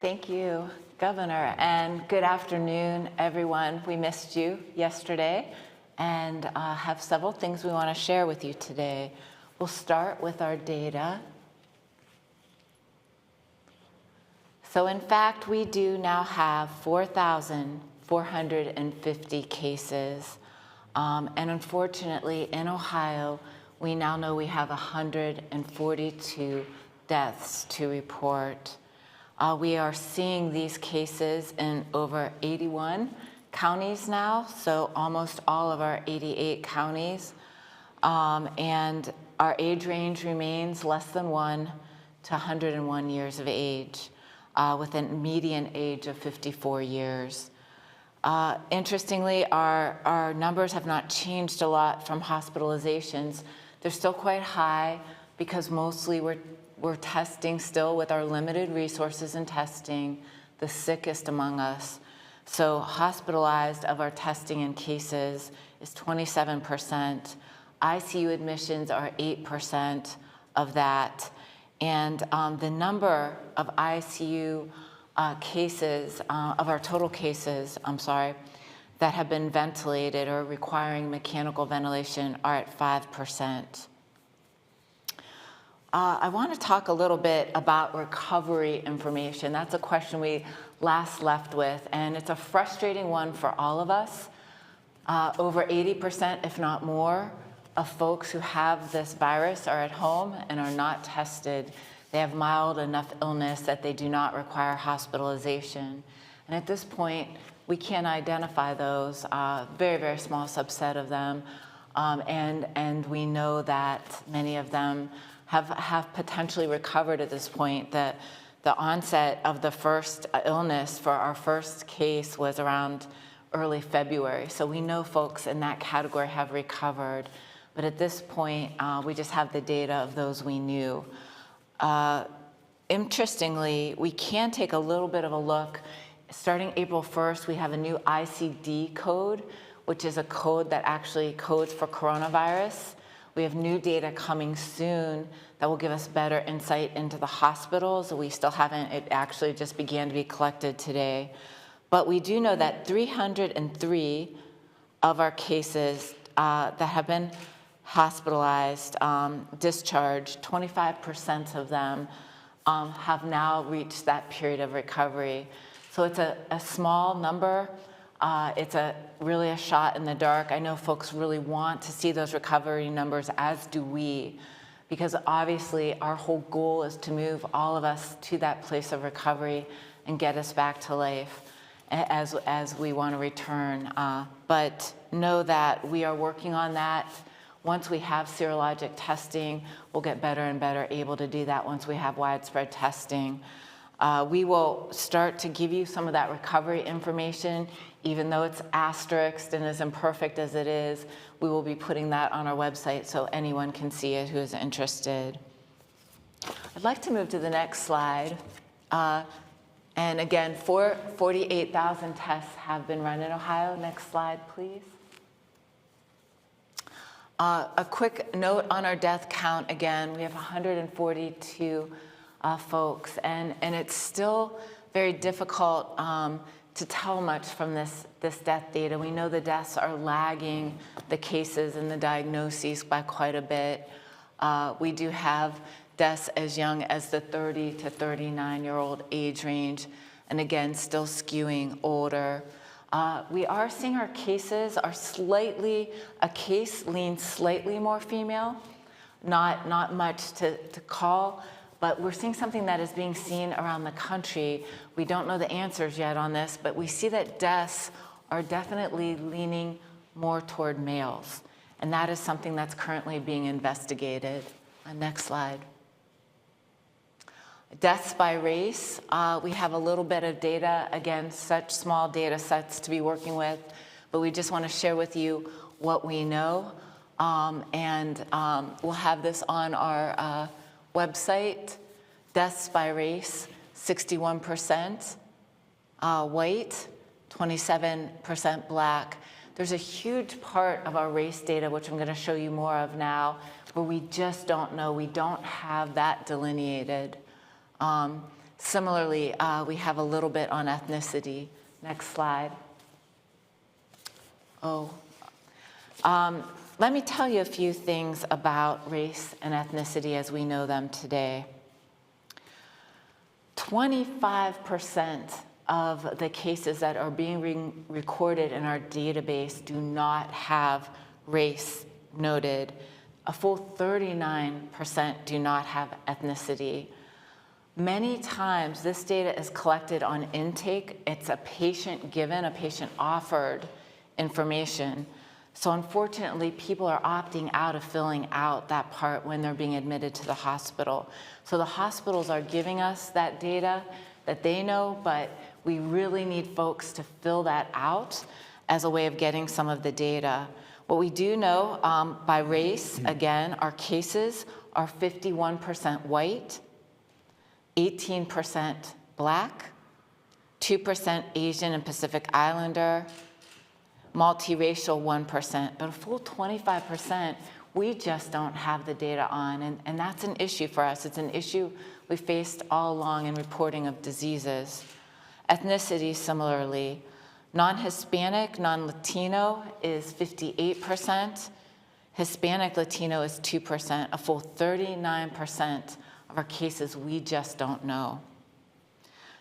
Thank you, Governor, and good afternoon, everyone. We missed you yesterday and have several things we want to share with you today. We'll start with our data. So in fact, we do now have 4,450 cases. And unfortunately, in Ohio, we now know we have 142 deaths to report. We are seeing these cases in over 81 counties now, so almost all of our 88 counties. And our age range remains less than 1 to 101 years of age, with a median age of 54 years. Interestingly, our numbers have not changed a lot from hospitalizations. They're still quite high because mostly we're testing still with our limited resources in testing, the sickest among us. So hospitalized of our testing and cases is 27%. ICU admissions are 8% of that. And the number of ICU cases, of our total cases, that have been ventilated or requiring mechanical ventilation are at 5%. I want to talk a little bit about recovery information. That's a question we last left with, and it's a frustrating one for all of us. Over 80%, if not more, of folks who have this virus are at home and are not tested. They have mild enough illness that they do not require hospitalization. And at this point, we can't identify those, very, very small subset of them. And we know that many of them have potentially recovered at this point. The onset of the first illness for our first case was around early February. So we know folks in that category have recovered. But at this point, we just have the data of those we knew. Interestingly, we can take a little bit of a look. Starting April 1st, we have a new ICD code, which is a code that actually codes for coronavirus. We have new data coming soon that will give us better insight into the hospitals. We still haven't, it actually just began to be collected today. But we do know that 303 of our cases that have been hospitalized, discharged, 25% of them have now reached that period of recovery. So it's a small number. It's really a shot in the dark. I know folks really want to see those recovery numbers, as do we, because obviously our whole goal is to move all of us to that place of recovery and get us back to life as we want to return. But know that we are working on that. Once we have serologic testing, we'll get better and better able to do that once we have widespread testing. We will start to give you some of that recovery information, even though it's asterisked and as imperfect as it is. We will be putting that on our website so anyone can see it who is interested. I'd like to move to the next slide. And again, 48,000 tests have been run in Ohio. Next slide, please. A quick note on our death count. Again, we have 142 folks, and it's still very difficult to tell much from this death data. We know the deaths are lagging the cases and the diagnoses by quite a bit. We do have deaths as young as the 30 to 39-year-old age range, and again, still skewing older. We are seeing our cases are a case leans slightly more female, not much to call, but we're seeing something that is being seen around the country. We don't know the answers yet on this, but we see that deaths are definitely leaning more toward males, and that is something that's currently being investigated. Next slide. Deaths by race, we have a little bit of data, again, such small data sets to be working with, but we just want to share with you what we know, and we'll have this on our website. Deaths by race, 61% white, 27% black. There's a huge part of our race data, which I'm going to show you more of now, where we just don't know. We don't have that delineated. Similarly, we have a little bit on ethnicity. Next slide. Let me tell you a few things about race and ethnicity as we know them today. 25% of the cases that are being recorded in our database do not have race noted. A full 39% do not have ethnicity. Many times this data is collected on intake. It's a patient given, a patient offered information. So unfortunately, people are opting out of filling out that part when they're being admitted to the hospital. So the hospitals are giving us that data that they know, but we really need folks to fill that out as a way of getting some of the data. What we do know by race, again, our cases are 51% white, 18% Black, 2% Asian and Pacific Islander, multiracial 1%, but a full 25% we just don't have the data on, and that's an issue for us. It's an issue we faced all along in reporting of diseases. Ethnicity, similarly, non-Hispanic, non-Latino is 58%, Hispanic Latino is 2%, a full 39% of our cases we just don't know.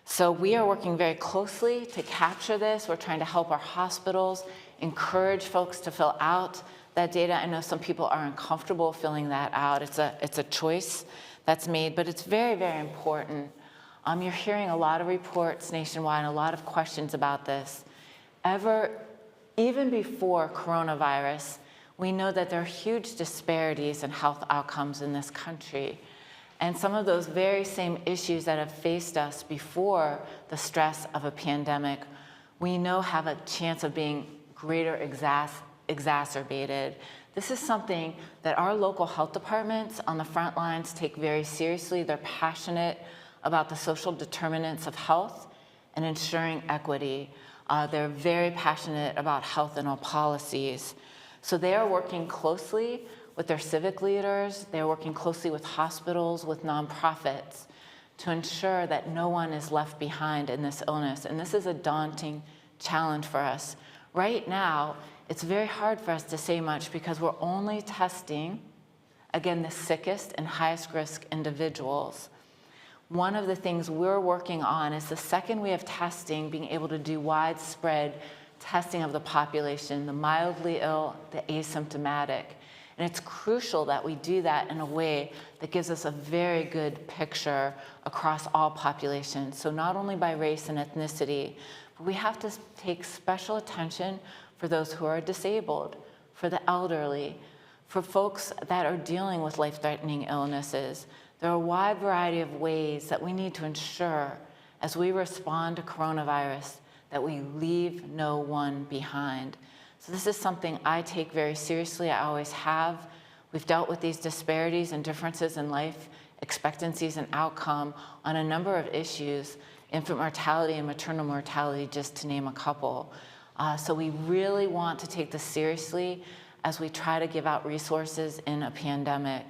So we are working very closely to capture this. We're trying to help our hospitals, encourage folks to fill out that data. I know some people are uncomfortable filling that out. It's a choice that's made, but it's very, very important. You're hearing a lot of reports nationwide and a lot of questions about this. Even before coronavirus, we know that there are huge disparities in health outcomes in this country. And some of those very same issues that have faced us before the stress of a pandemic, we know have a chance of being greater exacerbated. This is something that our local health departments on the front lines take very seriously. They're passionate about the social determinants of health and ensuring equity. They're very passionate about health and all policies. So they are working closely with their civic leaders. They're working closely with hospitals, with nonprofits to ensure that no one is left behind in this illness. And this is a daunting challenge for us. Right now, it's very hard for us to say much because we're only testing, again, the sickest and highest risk individuals. One of the things we're working on is the second we have testing, being able to do widespread testing of the population, the mildly ill, the asymptomatic. And it's crucial that we do that in a way that gives us a very good picture across all populations. So not only by race and ethnicity, but we have to take special attention for those who are disabled, for the elderly, for folks that are dealing with life-threatening illnesses. There are a wide variety of ways that we need to ensure as we respond to coronavirus that we leave no one behind. So this is something I take very seriously. I always have. We've dealt with these disparities and differences in life expectancies and outcome on a number of issues, infant mortality and maternal mortality, just to name a couple. So we really want to take this seriously as we try to give out resources in a pandemic.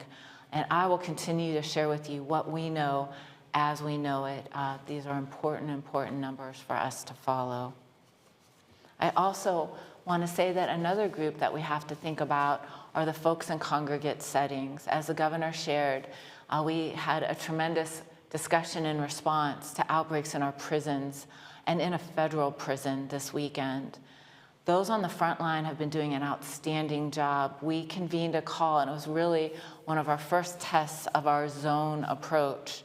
And I will continue to share with you what we know as we know it. These are important numbers for us to follow. I also want to say that another group that we have to think about are the folks in congregate settings. As the governor shared, we had a tremendous discussion in response to outbreaks in our prisons and in a federal prison this weekend. Those on the front line have been doing an outstanding job. We convened a call, and it was really one of our first tests of our zone approach.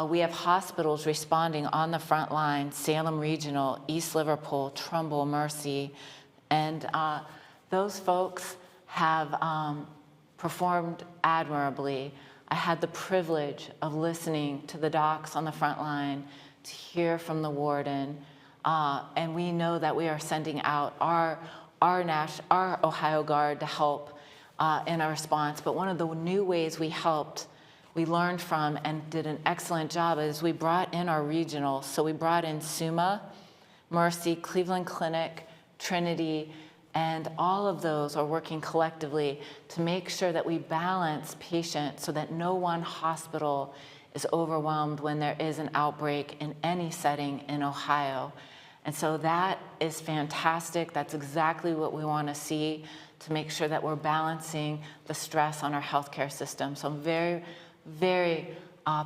We have hospitals responding on the front line, Salem Regional, East Liverpool, Trumbull, Mercy, and those folks have performed admirably. I had the privilege of listening to the docs on the front line, to hear from the warden, and we know that we are sending out our Ohio Guard to help in our response. But one of the new ways we helped, we learned from and did an excellent job is we brought in our regionals. So we brought in SUMA, Mercy, Cleveland Clinic, Trinity, and all of those are working collectively to make sure that we balance patients so that no one hospital is overwhelmed when there is an outbreak in any setting in Ohio. And so that is fantastic. That's exactly what we want to see to make sure that we're balancing the stress on our healthcare system. So I'm very, very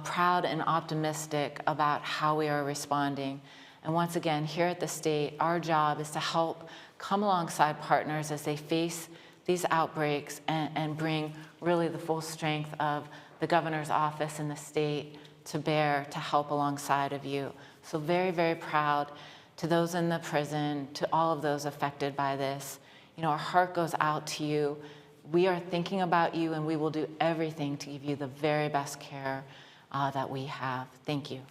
proud and optimistic about how we are responding. And once again, here at the state, our job is to help come alongside partners as they face these outbreaks and bring really the full strength of the governor's office and the state to bear to help alongside of you. So very, very proud to those in the prison, to all of those affected by this. You know, our heart goes out to you. We are thinking about you, and we will do everything to give you the very best care that we have. Thank you.